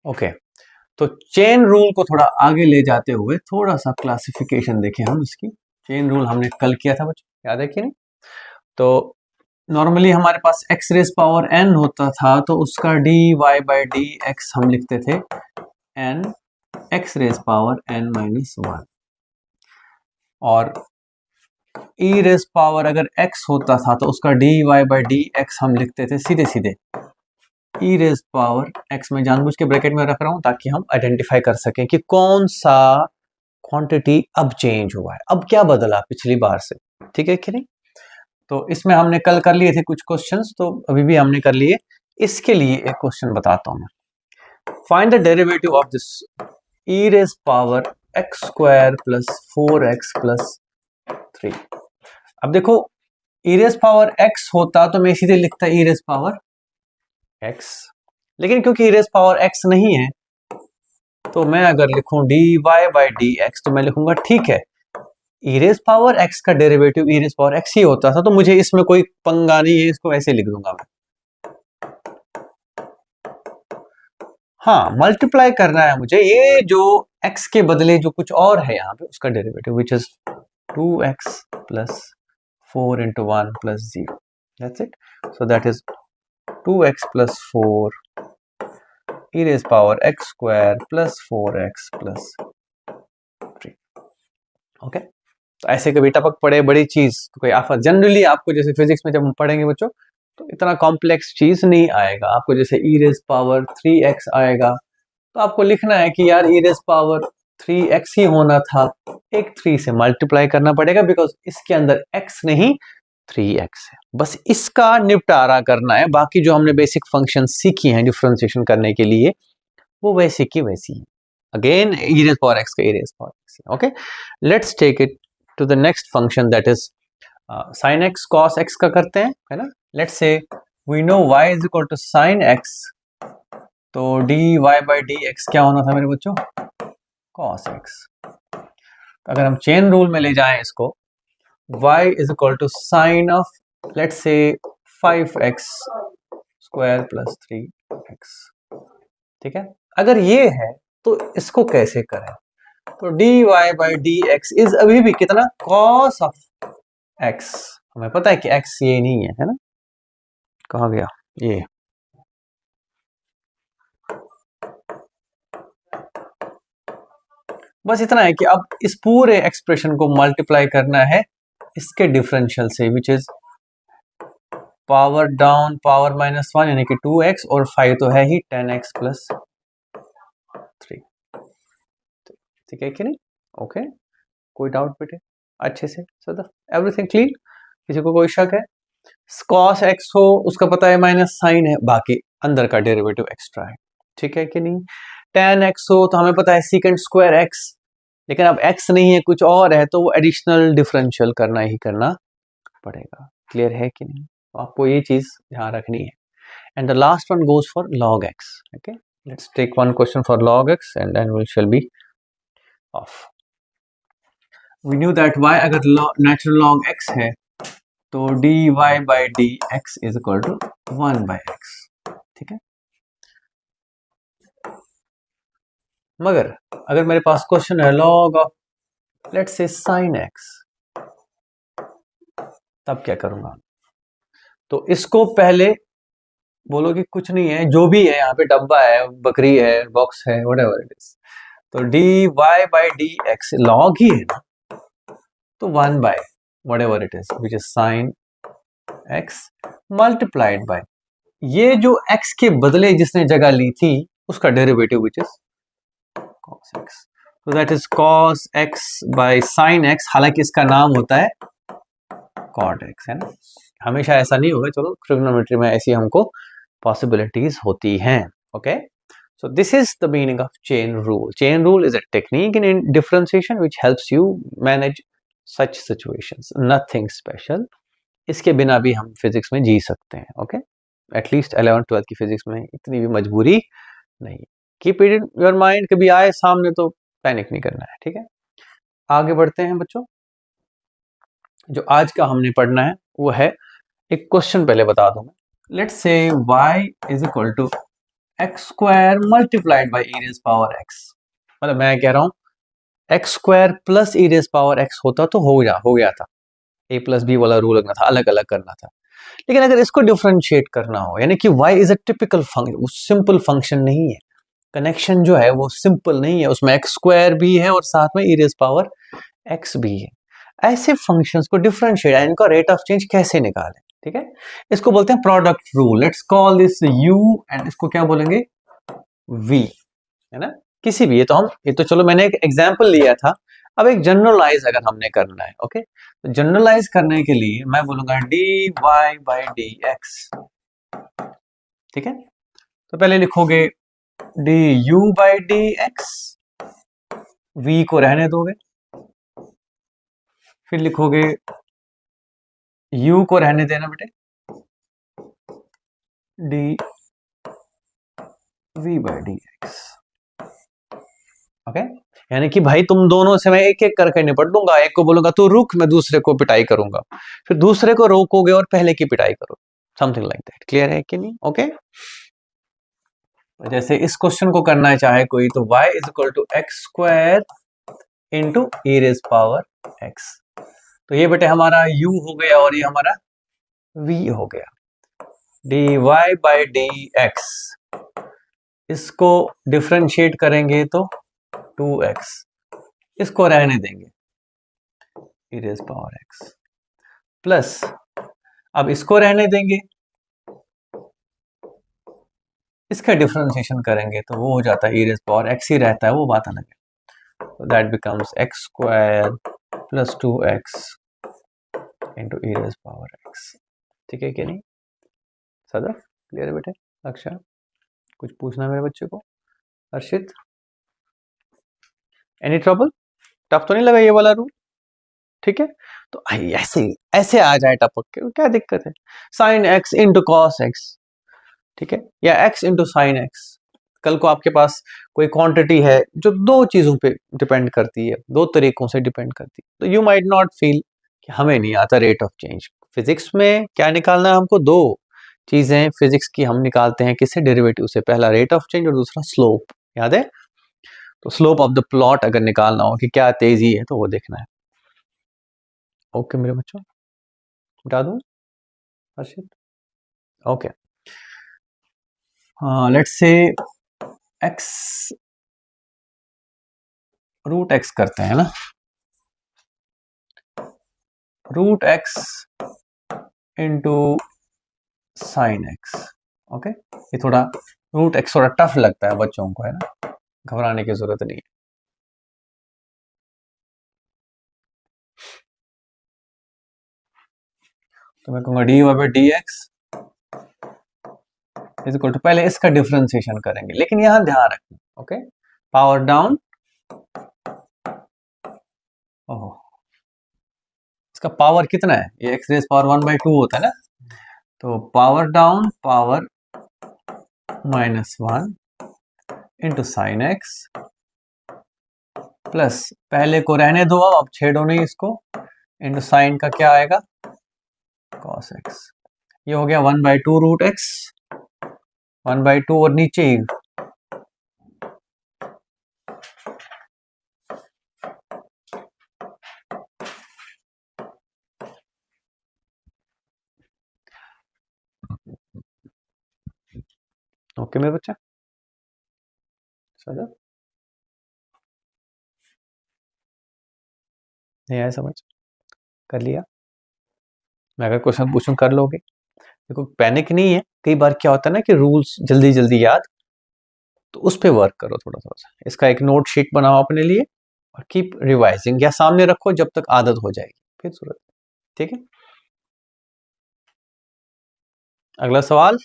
Okay, तो chain rule को थोड़ा आगे ले जाते हुए थोड़ा सा क्लासिफिकेशन देखें हम इसकी। चेन रूल हमने कल किया था बच्चों, याद है कि नहीं? तो नॉर्मली हमारे पास एक्स रेज पावर एन होता था, तो उसका d y by d x हम लिखते थे n x raise power n minus one, और ई रेज पावर अगर एक्स होता था तो उसका d y by d x हम लिखते थे सीधे सीधे ई रेज पावर एक्स। में जानबूझ के ब्रैकेट में रख रहा हूं ताकि हम आइडेंटिफाई कर सकें कि कौन सा क्वांटिटी अब चेंज हुआ है, अब क्या बदला पिछली बार से, ठीक है कि नहीं? तो इसमें हमने कल कर लिए थे कुछ क्वेश्चंस, तो अभी भी हमने कर लिए। इसके लिए एक क्वेश्चन बताता हूं मैं। Find the derivative of this e raise power x square plus 4x plus 3। अब देखो, ई रेज पावर एक्स होता तो मैं सीधे लिखता ई रेज पावर एक्स, लेकिन क्योंकि ई रेज पावर एक्स नहीं है, तो मैं अगर लिखूं d y by d x तो मैं लिखूंगा ठीक है, ई रेज पावर एक्स का derivative e raise power x ही होता था, तो मुझे इसमें कोई पंगा नहीं है, इसको ऐसे लिख दूंगा मैं। हाँ, मल्टीप्लाई करना है मुझे ये जो x के बदले जो कुछ और है यहाँ पे उसका derivative, which is 2x plus 4 into 1 plus 0. That's it. So that is 2x plus 4 e raised power x square plus 4x plus 3. Okay, तो ऐसे कभी टपक पड़े बड़ी चीज तो कोई आफत, जनरली आपको जैसे फिजिक्स में जब हम पढ़ेंगे बच्चों तो इतना कॉम्प्लेक्स चीज नहीं आएगा आपको। जैसे e रेज पावर 3x आएगा तो आपको लिखना है कि यार e रेज पावर 3x ही होना था, एक 3 से मल्टीप्लाई करना पड़ेगा बिकॉज इसके अंदर x नहीं 3x है। बस इसका निपटारा करना है, बाकी जो हमने बेसिक फंक्शन सीखी हैं डिफरेंशिएशन करने के लिए वो वैसी की वैसी है। Again e raised power x का e raised power x। Okay, let's take it to the next function that is sin x cos x का करते हैं, है ना? Let's say we know y is equal to sin x, तो dy by dx क्या होना था मेरे बच्चों? cos x। अगर हम चेन रूल में ले जाएं इसको, y is equal to sine of let's say 5x square plus 3x, ठीक है? अगर ये है तो इसको कैसे करें? तो dy बाई dx इज अभी भी कितना? cos of x। हमें पता है कि x ये नहीं है ना? कहाँ गया ये? बस इतना है कि अब इस पूरे एक्सप्रेशन को मल्टीप्लाई करना है इसके डिफरेंशियल से, which is power down power minus 1 यानी कि 2x, और 5 तो है ही 10x प्लस 3, ठीक है कि नहीं? ओके, कोई डाउट बेटे? अच्छे से सदा एवरीथिंग क्लीन? किसी को कोई शक है? cos x हो उसका पता है माइनस साइन है, बाकी अंदर का डेरिवेटिव एक्स्ट्रा है, ठीक है कि नहीं? tan x हो तो हमें पता है सीकेंड स्क्वायर x, लेकिन अब x नहीं है कुछ और है तो वो एडिशनल डिफरेंशियल करना ही करना पड़ेगा। क्लियर है कि नहीं? तो आपको ये चीज ध्यान रखनी है। And the last one goes for log x। Okay, let's take one question for log x and then we shall be off. We knew that y अगर नेचुरल log x है तो dy by d x is equal to 1 by x, ठीक है? मगर अगर मेरे पास question है log of let's say sin x, तब क्या करूंगा? तो इसको पहले बोलो कि कुछ नहीं है, जो भी है यहाँ पे डब्बा है, बकरी है, बॉक्स है, व्हाटएवर इट इज, तो dy by d x log ही है ना, तो 1 by whatever it is which is sin x multiplied by ये जो x के बदले जिसने जगह ली थी उसका derivative which is cos x, तो that is cos x by sin x। हालांकि इसका नाम होता है cot x, है ना? हमेशा ऐसा नहीं होगा, चलो ट्रिग्नोमेट्री में ऐसी हमको पॉसिबिलिटीज होती हैं। Okay, so this is the meaning of chain rule. Chain rule is a technique in differentiation which helps you manage such situations. Nothing special. इसके बिना भी हम फिजिक्स में जी सकते हैं। ओके, एटलीस्ट 11th-12th की फिजिक्स में इतनी भी मजबूरी नहीं। Keep it in your mind, कभी आए सामने तो पैनिक नहीं करना है, ठीक है? आगे बढ़ते हैं बच्चों। जो आज का हमने पढ़ना है वो है, एक क्वेश्चन पहले बता दूं मैं। Let's say y is equal to x square multiplied by e raise power x, मतलब मैं कह रहा हूं x square plus e raise power x होता तो हो गया था, ए प्लस बी वाला रूल लगना था, अलग अलग करना था। लेकिन अगर इसको डिफरेंशिएट करना हो, यानी कि y is a typical function, वो सिंपल फंक्शन नहीं है, कनेक्शन जो है वो सिंपल नहीं है, उसमें एक्स स्क्वायर भी है और साथ में ई रेज पावर एक्स भी है। ऐसे फंक्शंस को डिफरेंशिएट, इनका रेट ऑफ चेंज कैसे निकालें, ठीक है, इसको बोलते हैं product rule. Let's call this u and इसको क्या बोलेंगे, v, है ना, किसी भी, ये तो चलो मैंने एक एग्जांपल लिया था, अब एक जनरलाइज अगर हमने करना है, ओके, तो जनरलाइज करने के लिए मैं बोलूंगा dy बाई dx, ठीक है, तो पहले लिखोगे du बाई dx, v को रहने दोगे, फिर लिखोगे u को रहने देना बेटे, dv बाई dx, ओके, यानी कि भाई तुम दोनों से मैं एक एक करके निपट दूंगा, एक को बोलूंगा तू रुक, मैं दूसरे को पिटाई करूंगा, फिर दूसरे को रोकोगे और पहले की पिटाई करो, समथिंग लाइक दैट। क्लियर है कि नहीं? ओके, जैसे इस क्वेश्चन को करना है चाहे कोई, तो y is equal to x square into e raise power x, तो ये बेटे हमारा u हो गया और ये हमारा v हो गया, dy बाई डी एक्स, इसको डिफरेंशिएट करेंगे तो 2x, इसको रहने देंगे ई रेज पावर एक्स, प्लस अब इसको रहने देंगे, इसका डिफरेंशिएशन करेंगे तो वो हो जाता है ई रेज पावर एक्स ही रहता है, वो बात अलग है, तो that becomes x square plus 2x into e raise power x. ठीक है कि नहीं सदर? क्लियर है बेटे? अक्षर कुछ पूछना मेरे बच्चे को? हर्षित, एनी ट्रबल? टफ तो नहीं लगा ये वाला रूल? ठीक है, तो ऐसे ऐसे आ जाए टपक के, क्या दिक्कत है, sine x into cos x, ठीक है, या x इंटू साइन एक्स। कल को आपके पास कोई क्वांटिटी है जो दो चीजों पे डिपेंड करती है, दो तरीकों से डिपेंड करती है, तो यू माइट नॉट फील कि हमें नहीं आता रेट ऑफ चेंज। फिजिक्स में क्या निकालना है हमको? दो चीजें फिजिक्स की हम निकालते हैं, किससे? डेरिवेटिव से, पहला रेट ऑफ चेंज और दूसरा स्लोप, याद है? तो स्लोप ऑफ द प्लॉट अगर निकालना हो कि क्या तेजी है तो वो देखना है। ओके मेरे बच्चों, बता दूं हर्षित? ओके, लेट्स से x रूट एक्स करते हैं ना, root x into sine x, okay, ये थोड़ा रूट एक्स थोड़ा टफ लगता है बच्चों को, है ना, घबराने की जरूरत नहीं है। तो मैं कहूंगा d by d x is equal to, पहले इसका डिफरेंशिएशन करेंगे, लेकिन यहां ध्यान रखना, ओके, पावर डाउन, ओहो इसका पावर कितना है, ये एक्स रेज पावर 1/2 होता है ना, तो power down power -1 into sine x, plus पहले को रहने दो, अब छेड़ो नहीं इसको, इंटू साइन का क्या आएगा, कॉस एक्स, ये हो गया 1/2 रूट एक्स, 1/2 और नीचे ही ओके मेरे बच्चा, समझ नहीं आया समझ? कर लिया? मैं अगर क्वेश्चन पूछूं कर लोगे? देखो पैनिक नहीं है, कई बार क्या होता है ना कि रूल्स जल्दी जल्दी याद, तो उस पर वर्क करो थोड़ा थोड़ा सा, इसका एक नोट शीट बनाओ अपने लिए और कीप रिवाइजिंग, या सामने रखो जब तक आदत हो जाएगी, फिर जरूरत, ठीक है। अगला सवाल,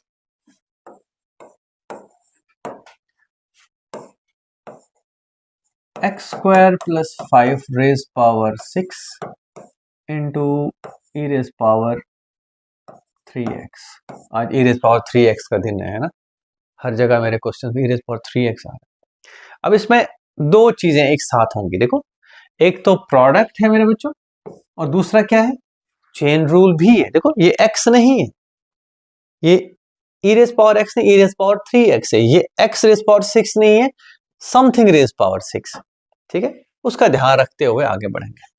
x square plus 5 raise power 6 into e raise power 3x, आज ई रेज पावर 3x का दिन है ना, हर जगह मेरे क्वेश्चन में ई रेज पावर 3x आ रहा है। अब इसमें दो चीजें एक साथ होंगी, देखो, एक तो प्रोडक्ट है मेरे बच्चों, और दूसरा क्या है, चेन रूल भी है। देखो ये x नहीं है, ये ई रेज पावर एक्स नहीं, ई रेज पावर 3x है, ये x रेज पावर 6 नहीं है, समथिंग रेज पावर 6, ठीक है, उसका ध्यान रखते हुए आगे बढ़ेंगे।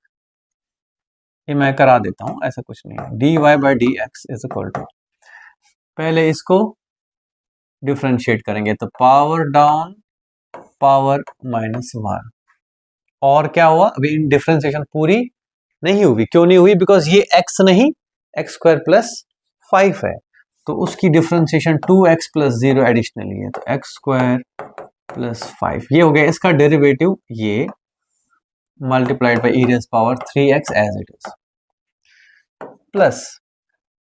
ये मैं करा देता हूं, ऐसा कुछ नहीं है। dy by d x is equal to, पहले इसको डिफ्रेंशिएट करेंगे तो पावर डाउन पावर -1, और क्या हुआ, अभी डिफ्रेंशिएशन पूरी नहीं हुई, क्यों नहीं हुई, बिकॉज ये x नहीं, एक्स स्क्वायर प्लस 5 है, तो उसकी डिफ्रेंशिएशन 2x प्लस 0 एडिशनली है, तो एक्स स्क्वायर प्लस 5 ये हो गया इसका डेरिवेटिव, ये multiplied by e raise power 3x as it is, plus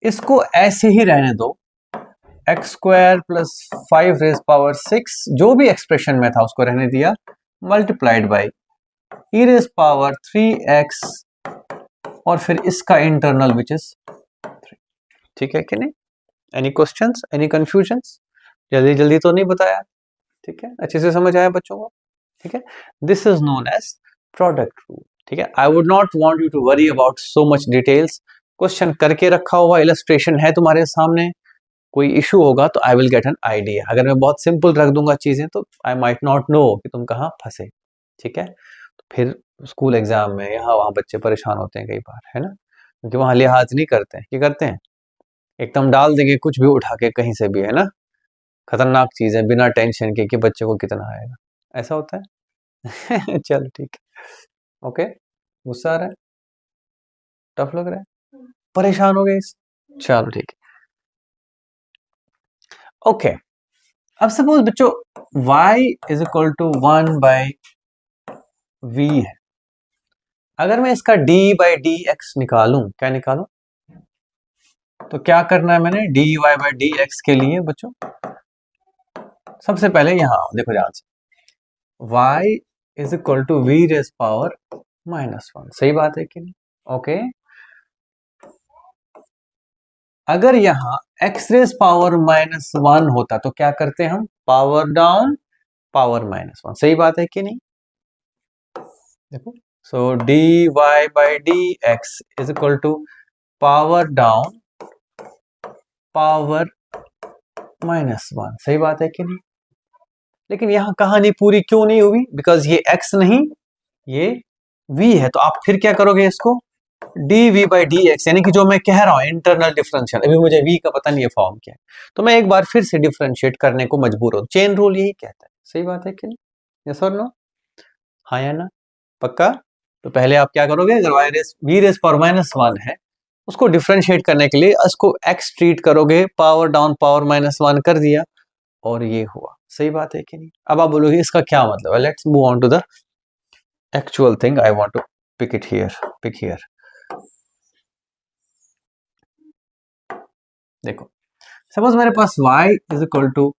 इसको ऐसे ही रहने दो, x square plus 5 raise power 6 जो भी एक्सप्रेशन में था उसको रहने दिया, multiplied by e raise power 3x और फिर इसका इंटरनल विच इज 3, ठीक है कि नहीं? Any questions, any confusions? जल्दी जल्दी तो नहीं बताया, ठीक है, अच्छे से समझ आया बच्चों को, ठीक है। This is known as product rule, ठीक है। I would not want you to worry about so much details, question करके रखा हुआ, इलस्ट्रेशन है तुम्हारे सामने, कोई इशू होगा तो I will get an idea, अगर मैं बहुत सिंपल रख दूंगा चीजें तो आई माइट नॉट नो कि तुम कहाँ फंसे, ठीक है। तो फिर स्कूल एग्जाम में यहाँ वहाँ बच्चे परेशान होते हैं कई बार, है ना, क्योंकि वहाँ लिहाज नहीं करते हैं, क्या करते हैं, एकदम डाल देंगे कुछ भी उठा के कहीं से भी, है ना, खतरनाक चीज है, बिना टेंशन के कि बच्चे को कितना आएगा, ऐसा होता है। चलो ठीक है, ओके, गुस्सा आ रहा है, टफ लग रहा है, परेशान हो गए इस, चलो ठीक है, ओके। अब सपोज बच्चों y is equal to 1 by v है, अगर मैं इसका d बाई डी एक्स निकालूं, क्या निकालूं, तो क्या करना है मैंने, dy बाई डी एक्स के लिए बच्चों, सबसे पहले यहां देखो ध्यान से, y is equal to v raise power -1, सही बात है कि नहीं, ओके। अगर यहाँ x रेज पावर -1 होता तो क्या करते हम, पावर डाउन पावर -1, सही बात है कि नहीं, देखो, so dy by d x is equal to power down power -1, सही बात है कि नहीं। लेकिन यहां कहानी पूरी क्यों नहीं हुई, बिकॉज ये x नहीं, ये v है, तो आप फिर क्या करोगे, इसको dv बाई डी एक्स, यानी कि जो मैं कह रहा हूं इंटरनल डिफरेंशियल, अभी मुझे v का पता नहीं है फॉर्म क्या है, तो मैं एक बार फिर से डिफरेंशिएट करने को मजबूर हूं, चेन रूल यही कहता है, सही बात है कि नहीं, यस और नो, हाँ या ना, पक्का। तो पहले आप क्या करोगे, अगर v रेज पावर -1 है, उसको डिफरेंशिएट करने के लिए इसको x ट्रीट करोगे, पावर डाउन पावर -1 कर दिया, और ये हुआ, सही बात है कि नहीं। अब आप बोलोगे इसका क्या मतलब है, let's move on to the actual thing, I want to pick here, देखो, सपोज मेरे पास y is equal to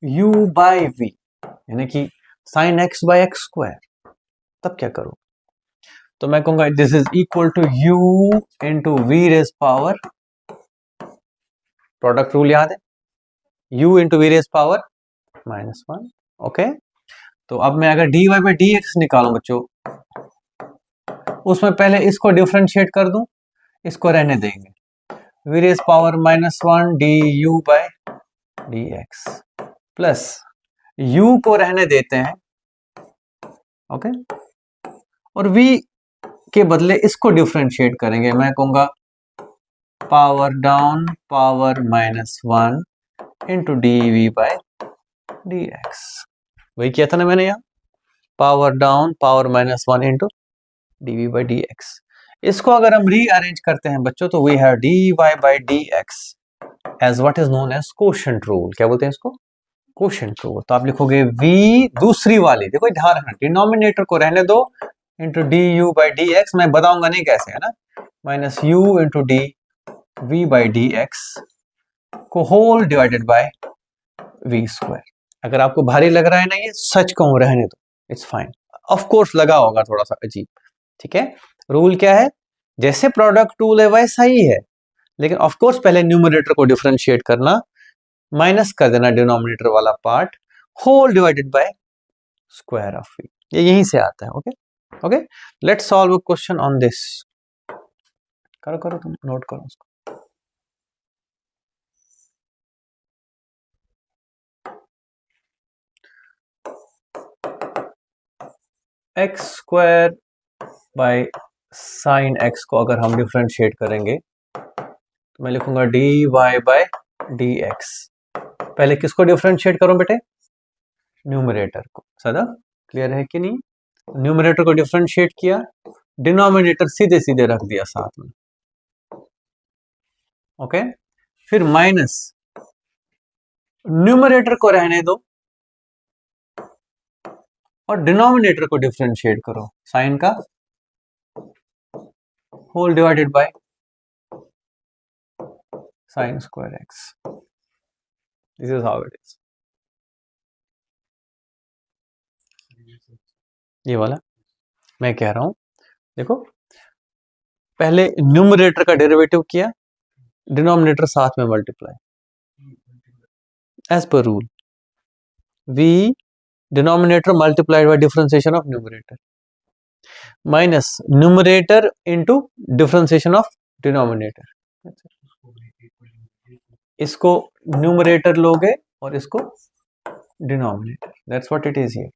u by v, यानी कि sine x by x square, तब क्या करूं, तो मैं कहूंगा this is equal to u into v raise power, product rule याद है, u into v raise power -1, okay. तो अब मैं अगर dy बाई डी एक्स निकालूं बच्चों, उसमें पहले इसको डिफरेंशिएट कर दूं, इसको रहने देंगे, v raise power -1 d u by d x, plus u को रहने देते हैं, ओके, और v के बदले इसको डिफरेंशिएट करेंगे, मैं कहूंगा power down power -1 into d v by d x, वही किया था ना मैंने यहाँ, power down power -1 into d v by d x. इसको अगर हम रीअरेंज करते हैं बच्चों, तो we have dy by d x as what is known as quotient rule, क्या बोलते हैं इसको, कोशेंट रूल। तो आप लिखोगे v दूसरी वाली, देखो ध्यान रखना, डिनोमिनेटर को रहने दो, into d u by d x, मैं बताऊंगा नहीं कैसे, है ना, minus u into d v by d x को whole divided by v square. अगर आपको भारी लग रहा है ना, ये सच कहूं, रहने दो, इट्स फाइन, ऑफ कोर्स लगा होगा थोड़ा सा अजीब, ठीक है। रूल क्या है, जैसे प्रोडक्ट रूल है वैसा ही है, लेकिन ऑफ कोर्स पहले न्यूमरेटर को डिफरेंशिएट करना, माइनस कर देना डिनोमिनेटर वाला part, whole divided by square of v, ये यहीं से आता है, okay okay. Let's solve a question on this, करो करो तुम नोट करो उसको। X square by sine x को अगर हम डिफ्रेंशिएट करेंगे तो मैं लिखूंगा d y by d x. पहले किसको डिफ्रेंशिएट करूं बेटे? न्यूमरेटर को। सदा क्लियर है कि नहीं? न्यूमरेटर को डिफ्रेंशिएट किया, डिनोमिनेटर सीधे सीधे रख दिया साथ में। ओके, फिर माइनस, न्यूमरेटर को रहने दो और डिनोमिनेटर को डिफ्रेंशिएट करो, साइन का whole divided by sine square x. This is how it is. ये वाला मैं कह रहा हूं, देखो पहले न्यूमरेटर का डेरिवेटिव किया, डिनोमिनेटर साथ में multiply, as per rule v denominator multiplied by differentiation of numerator minus numerator into differentiation of denominator. इसको न्यूमरेटर लोगे और इसको denominator, that's what it is here.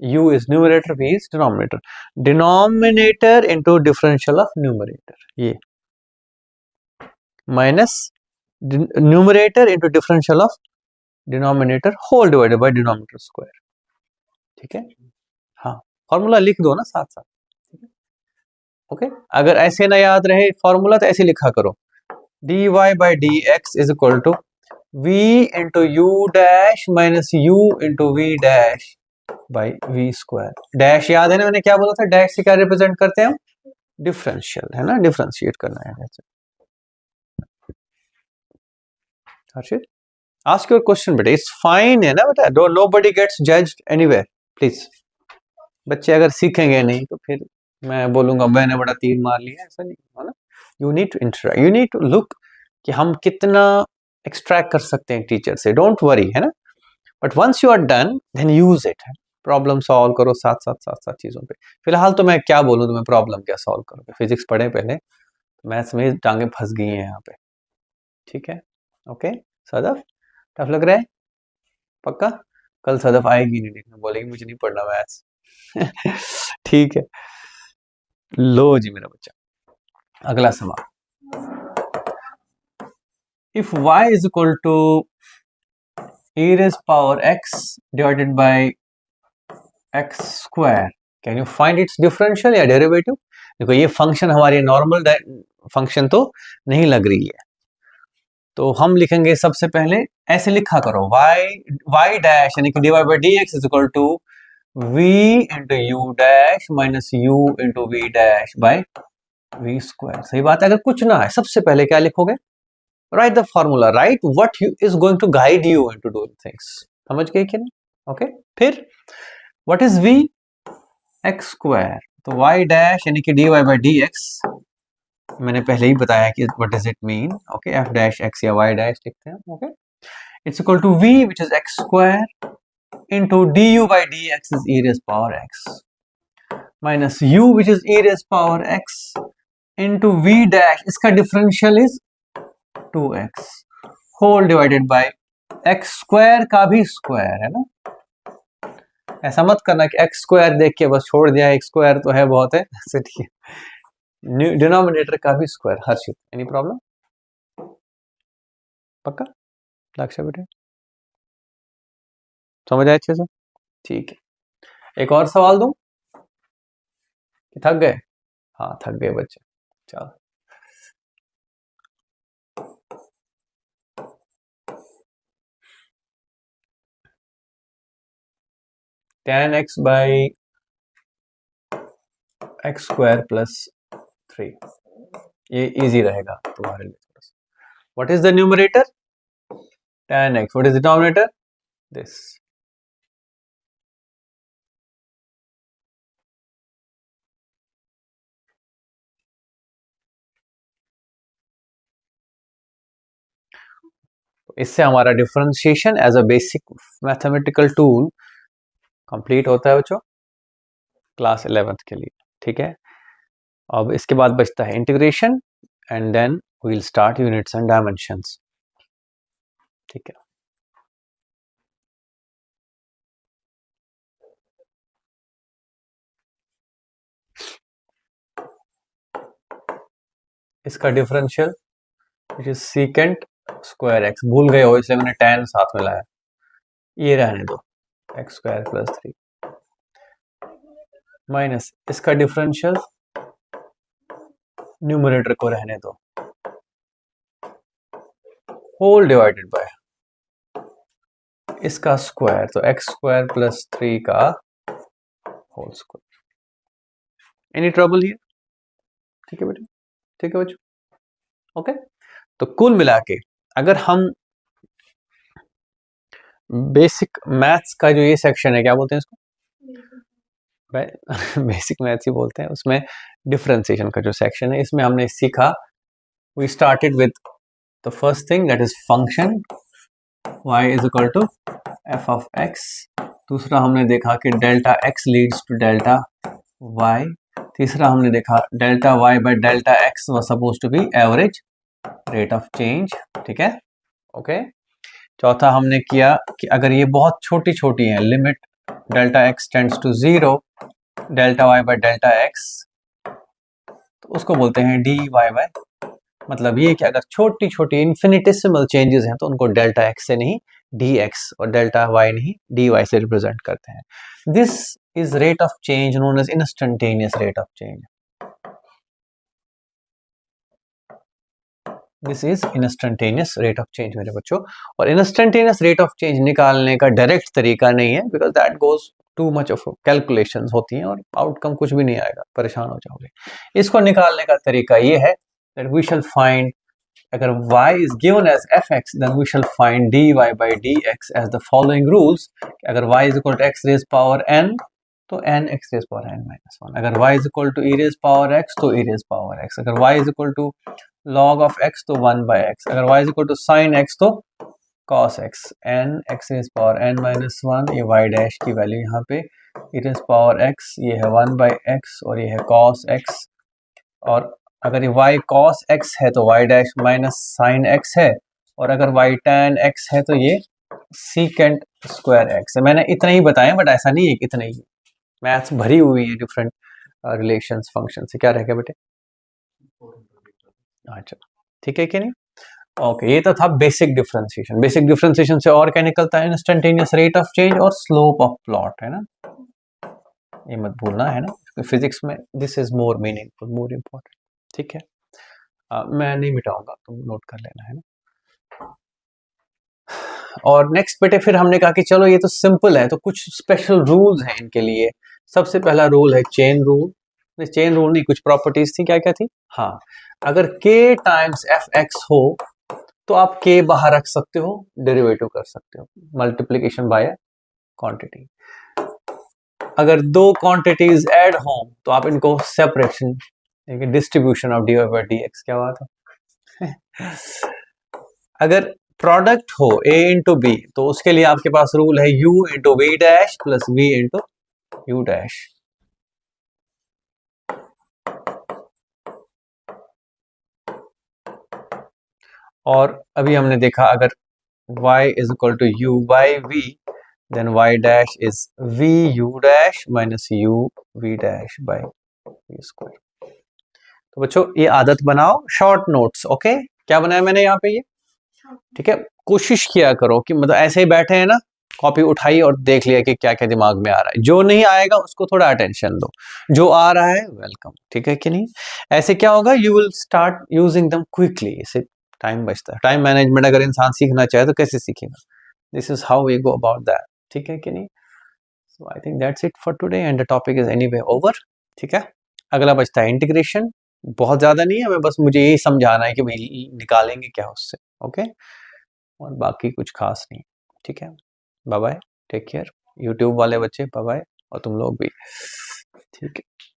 u is numerator, v is denominator, denominator into differential of numerator, ये minus numerator into differential of denominator whole divided by denominator square. ठीक है, हाँ formula लिख दो ना साथ साथ। ओके, अगर ऐसे ना याद रहे फॉर्मूला तो ऐसे लिखा करो, d y by d x is equal to v into you dash minus u into we dash by v square. Dash याद है ना, मैंने क्या बोला था, डैश से क्या रिप्रेजेंट करते हैं हम? डिफरेंशियल, है ना, डिफरेंशिएट करना है। हर्षित, आस्क योर क्वेश्चन बेटा, इट्स फाइन है ना बेटा, do nobody gets judged anywhere please. बच्चे अगर सीखेंगे नहीं तो फिर मैं बोलूंगा मैंने बड़ा तीर मार लिया, ऐसा नहीं है ना। You need to interact, you need to look कि हम कितना एक्सट्रैक्ट कर सकते हैं टीचर से, डोंट वरी, है ना। But once you are done then use it, problem solve करो साथ साथ चीजों पे। फिलहाल तो मैं क्या बोलूं तुम्हें, प्रॉब्लम क्या सॉल्व करोगे, फिजिक्स पढ़े पहले, मैथ्स में टांगे फंस गई हैं यहाँ पे। ठीक है, ओके सदफ, टफ लग रहा है? पक्का? कल सदफ आएगी नहीं देखने, बोलेगी मुझे नहीं पढ़ना मैथ्स। ठीक है, लो जी मेरा बच्चा, अगला सवाल। If y is equal to e raised power x divided by x square, can you find its differential या डेरिवेटिव? देखो ये फंक्शन हमारी नॉर्मल फंक्शन तो नहीं लग रही है, तो हम लिखेंगे सबसे पहले ऐसे लिखा करो, y डैश यानी कि dy by dx is equal to v into you dash minus u into we dash by v square. सही बात है, अगर कुछ ना है सबसे पहले क्या लिखोगे? Right the formula, right what is going to guide you into doing things. समझ गए कि नहीं? ओके, फिर what is v? x square, तो y डैश यानी कि dy by dx, मैंने पहले ही बताया कि what does it mean. Okay, f dash x या y डैश लिखते हैं। Okay, it's equal to v which is x square into du by dx is e raised power x minus u which is e raised power x into v dash, इसका differential is 2x whole divided by x square का भी square, है ना। ऐसा मत करना कि x square देख के बस छोड़ दिया, x स्क्वायर तो है बहुत है, ऐसे ठीक है, डिनोमिनेटर का भी स्क्वायर। हर्षित, एनी प्रॉब्लम? पक्का लक्ष्य बेटे, समझ आए अच्छे से? ठीक है, एक और सवाल दूं? थक गए? हाँ थक गए बच्चे, चलो। tan x by x square plus 3, ये इजी रहेगा तुम्हारे लिए थोड़ा सा। What is the numerator? tan x. What is the denominator? This. इससे हमारा differentiation as a basic mathematical tool complete होता है बच्चों, क्लास 11th के लिए। ठीक है, अब इसके बाद बचता है integration and then we will start units and dimensions. ठीक है, इसका differential which is secant square x, भूल गए हो इसलिए मैंने tan साथ में लाया, ये रहने दो एक्स स्क्वायर प्लस 3 माइनस इसका डिफरेंशियल न्यूमरेटर को रहने दो होल डिवाइडेड बाय इसका स्क्वायर, तो एक्स स्क्वायर प्लस 3 का whole square. Any trouble here? ठीक है बेटा, ठीक है बच्चों, ओके। तो कुल मिला के अगर हम बेसिक मैथ्स का जो ये सेक्शन है, क्या बोलते हैं इसको, बेसिक मैथ्स ही बोलते हैं, उसमें डिफरेंशिएशन का जो सेक्शन है, इसमें हमने सीखा, we started with the first thing that is function y is equal to f of x। दूसरा हमने देखा कि delta x leads to delta y। तीसरा हमने देखा delta y by delta x was suppose to be average rate of change, ठीक है, okay. चौथा हमने किया कि अगर ये बहुत छोटी छोटी है, limit delta x tends to 0 delta y by delta x, तो उसको बोलते हैं dy बाय, मतलब ये कि अगर छोटी छोटी इन्फिनिटेसिमल चेंजेस हैं तो उनको डेल्टा x से नहीं dx और डेल्टा y नहीं dy से रिप्रेजेंट करते हैं। This is rate of change known as instantaneous rate of change. This is instantaneous rate of change मेरे बच्चों। और इंस्टेंटेनियस रेट ऑफ चेंज निकालने का डायरेक्ट तरीका नहीं है, because that goes too much of calculations होती हैं और आउटकम कुछ भी नहीं आएगा, परेशान हो जाओगे। इसको निकालने का तरीका ये है that we shall find, अगर y is given as fx, then we shall find dy by dx as the following rules। अगर y is equal to x raised power n तो n x raised power n minus 1। अगर y is equal to e raised power x तो e raised power x। अगर y is equal to log of x तो 1 by x। अगर y is equal to sin x तो cos x। n x raised power n minus 1, ये y dash की value यहाँ पे, e raised power x ये है 1 by x और ये है cos x। और अगर ये y cos x है तो y dash minus sine x है, और अगर y tan x है तो ये secant स्क्वायर x है। मैंने इतना ही बताया, बट ऐसा नहीं है कि इतना ही, मैथ्स भरी हुई है डिफरेंट रिलेशंस फंक्शन से। क्या रह गया बेटे? अच्छा, ठीक है कि नहीं, ओके। ये तो था बेसिक डिफरेंशिएशन। बेसिक डिफरेंशिएशन से और क्या निकलता है? इंस्टेंटेनियस रेट ऑफ चेंज और स्लोप ऑफ प्लॉट, है ना, ये मत भूलना, है ना, फिजिक्स में this is more meaningful, more important, ठीक है। मैं नहीं मिटाऊंगा, तुम नोट कर लेना, है ना। और नेक्स्ट बेटे फिर हमने कहा कि चलो ये तो सिंपल है, तो कुछ स्पेशल रूल्स हैं इनके लिए। सबसे पहला रूल है चेन रूल। चेन रूल नहीं, कुछ प्रॉपर्टीज थी, क्या क्या थी? हाँ, अगर k टाइम्स fx हो तो आप k बाहर रख सकते हो, डेरिवेटिव कर सकते हो, मल्टीप्लीकेशन बाय क्वांटिटी। अगर दो क्वांटिटीज ऐड हो तो आप इनको separation, distribution of dy by dx। क्या बात है? अगर प्रोडक्ट हो a इंटू बी तो उसके लिए आपके पास रूल है u into we dash plus v into you dash. और अभी हमने देखा अगर y is equal to u by v, then y dash is v u dash minus u v dash by v square. तो बच्चों ये आदत बनाओ, शॉर्ट नोट्स, ओके। क्या बनाया मैंने यहाँ पे ये, ठीक है। कोशिश किया करो कि मतलब ऐसे ही बैठे हैं ना, कॉपी उठाई और देख लिया कि क्या क्या दिमाग में आ रहा है। जो नहीं आएगा उसको थोड़ा अटेंशन दो, जो आ रहा है वेलकम, ठीक है कि नहीं। ऐसे क्या होगा, you will start using them quickly. इससे टाइम बचता है। टाइम मैनेजमेंट अगर इंसान सीखना चाहे तो कैसे सीखेगा? This is how we go about that, ठीक है कि नहीं। So I think that's it for today and the topic is anyway over, ठीक है। अगला बचता है इंटीग्रेशन। बहुत ज्यादा नहीं है, हमें बस मुझे यही समझाना है कि भाई निकालेंगे क्या उससे, ओके। और बाकी कुछ खास नहीं, ठीक है। Bye bye, take care. YouTube वाले बच्चे बाय बाय, और तुम लोग भी, ठीक है।